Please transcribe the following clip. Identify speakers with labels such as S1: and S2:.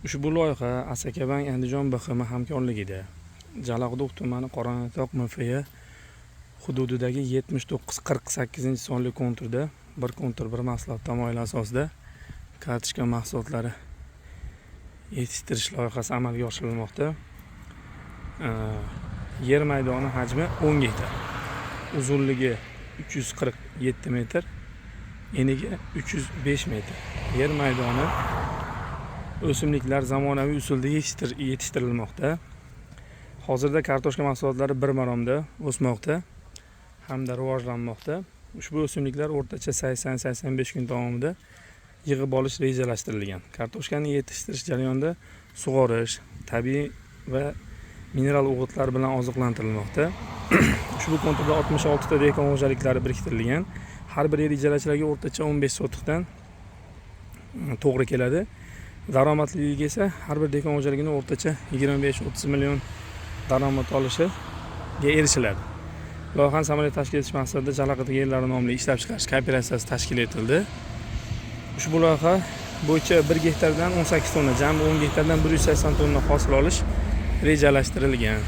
S1: Ushbu loyiha Asaka Bank Andijon BXM hamkorligida Jalaquduq tumani Qoraotoq MFY hududidagi 79-48-sonli konturda bir kontur bir mahsulot tamoyili asosida kartoshka mahsulotlari yetishtirish loyihasi amalga oshirilmoqda. Yer maydoni hajmi 10 gektar. Uzunligi 347 metr, eniga 305 metr. Yer maydoni o'simliklar zamonaviy usulda yetishtirilmoqda. Hozirda kartoshka mahsulotlari bir maromda o'smoqda hamda rivojlanmoqda. Ushbu o'simliklar o'rtacha 80-85 kun davomida yig'ib olish rejalashtirilgan. Kartoshkani yetishtirish jarayonida sug'orish, tabiiy va mineral o'g'itlar bilan oziqlantirilmoqda. Ushbu konturda 66 ta dehqon xo'jaliklari biriktirilgan. Har bir yer ijarachilarga o'rtacha 15 sotiqdan to'g'ri keladi. Daromadliligi esa har bir dehqon xo'jaligining o'rtacha 25-30 million daromad olishiga erishiladi. Loyihani samarali tashkil etish maqsadida Jalaquduq yerlari nomli ishlab chiqarish kooperatsiyasi tashkil etildi. Ushbu loyiha bo'yicha 1 gektardan 18 tonna, jami 10 gektardan 180 tonna hosil olish rejalashtirilgan.